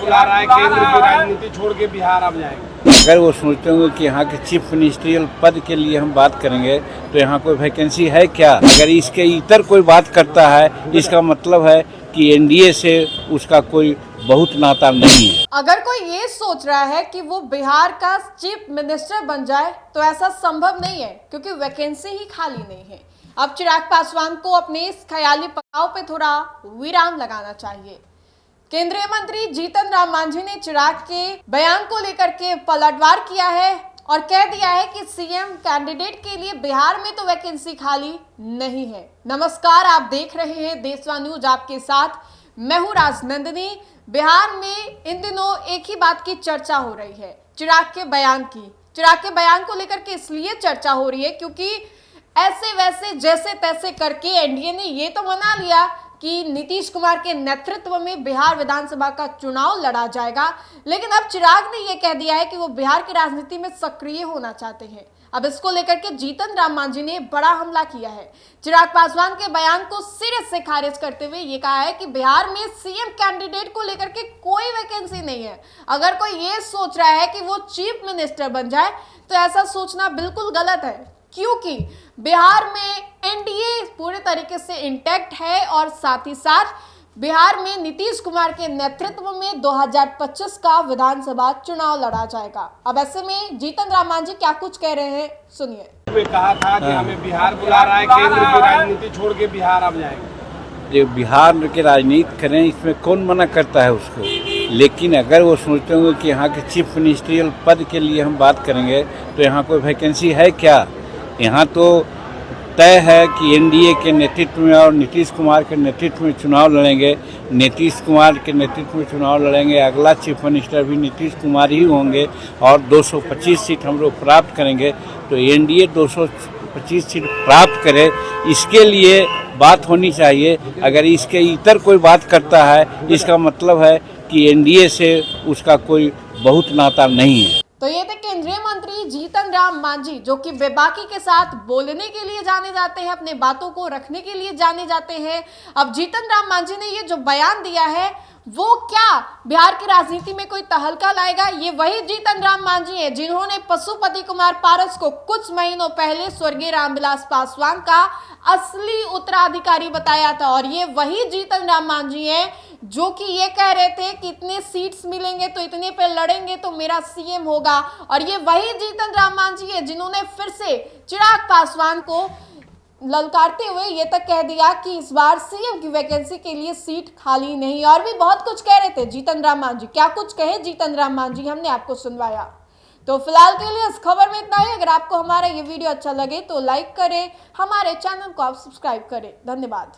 बुला रहा है, केंद्र की राजनीति छोड़ के बिहार अब जाएंगे। अगर वो सोचते होंगे कि यहाँ के चीफ मिनिस्ट्रियल पद के लिए हम बात करेंगे तो यहाँ कोई वैकेंसी है क्या? अगर इसके इतर कोई बात करता है, इसका मतलब है कि एनडीए से उसका कोई बहुत नाता नहीं है। अगर कोई ये सोच रहा है कि वो बिहार का चीफ मिनिस्टर बन जाए तो ऐसा संभव नहीं है, क्योंकि वैकेंसी ही खाली नहीं है। अब चिराग पासवान को अपने इस ख्याली पड़ाव पे थोड़ा विराम लगाना चाहिए। केंद्रीय मंत्री जीतन राम मांझी ने चिराग के बयान को लेकर के पलटवार किया है और कह दिया है कि सीएम कैंडिडेट के लिए बिहार में तो वैकेंसी खाली नहीं है। नमस्कार, आप देख रहे हैं देशवा न्यूज, आपके साथ मैं हूं राजनंदिनी। बिहार में इन दिनों एक ही बात की चर्चा हो रही है, चिराग के बयान की। चिराग के बयान को लेकर के इसलिए चर्चा हो रही है क्योंकि ऐसे वैसे जैसे तैसे करके एनडीए ने ये तो मना लिया कि नीतीश कुमार के नेतृत्व में बिहार विधानसभा का चुनाव लड़ा जाएगा, लेकिन अब चिराग ने यह कह दिया है कि वो बिहार की राजनीति में सक्रिय होना चाहते हैं। अब इसको लेकर के जीतन राम मांझी ने बड़ा हमला किया है। चिराग पासवान के बयान को सिरे से खारिज करते हुए ये कहा है कि बिहार में सीएम कैंडिडेट को लेकर के कोई वैकेंसी नहीं है। अगर कोई ये सोच रहा है कि वो चीफ मिनिस्टर बन जाए तो ऐसा सोचना बिल्कुल गलत है, क्योंकि बिहार में एनडीए पूरे तरीके से इंटैक्ट है और साथ ही साथ बिहार में नीतीश कुमार के नेतृत्व में 2025 का विधानसभा चुनाव लड़ा जाएगा। अब ऐसे में जीतन राम मांझी क्या कुछ कह रहे हैं, सुनिए। कहा था कि हमें बिहार बुला रहा है, केंद्र की राजनीति छोड़ के बिहार अब जाएंगे। जो बिहार की राजनीति करें, इसमें कौन मना करता है उसको? लेकिन अगर वो सोचते होंगे कि यहाँ के चीफ मिनिस्ट्रियल पद के लिए हम बात करेंगे तो यहाँ कोई वैकेंसी है क्या? यहाँ तो तय है कि एनडीए के नेतृत्व में और नीतीश कुमार के नेतृत्व में चुनाव लड़ेंगे। नीतीश कुमार के नेतृत्व में चुनाव लड़ेंगे, अगला चीफ मिनिस्टर भी नीतीश कुमार ही होंगे और 225 सीट हम लोग प्राप्त करेंगे। तो एनडीए 225 सीट प्राप्त करे, इसके लिए बात होनी चाहिए। अगर इसके इतर कोई बात करता है, इसका मतलब है कि एनडीए से उसका कोई बहुत नाता नहीं है। तो ये थे केंद्रीय मंत्री जीतन राम मांझी, जो कि बेबाकी के साथ बोलने के लिए जाने जाते हैं, अपने बातों को रखने के लिए जाने जाते हैं। अब जीतन राम मांझी ने ये जो बयान दिया है वो क्या बिहार की राजनीति में कोई तहलका लाएगा? ये वही जीतन राम मांझी है जिन्होंने पशुपति कुमार पारस को कुछ महीनों पहले स्वर्गीय रामविलास पासवान का असली उत्तराधिकारी बताया था, और ये वही जीतन राम मांझी है जो कि ये कह रहे थे कि इतने सीट्स मिलेंगे तो इतने पे लड़ेंगे तो मेरा सीएम होगा। और ये वही जीतन राम मांझी है जिन्होंने फिर से चिराग पासवान को ललकारते हुए ये तक कह दिया कि इस बार सीएम की वैकेंसी के लिए सीट खाली नहीं। और भी बहुत कुछ कह रहे थे जीतन राम मांझी। क्या कुछ कहे जीतन राम मांझी, हमने आपको सुनवाया। तो फिलहाल के लिए इस खबर में इतना ही। अगर आपको हमारा ये वीडियो अच्छा लगे तो लाइक करें, हमारे चैनल को आप सब्सक्राइब करें। धन्यवाद।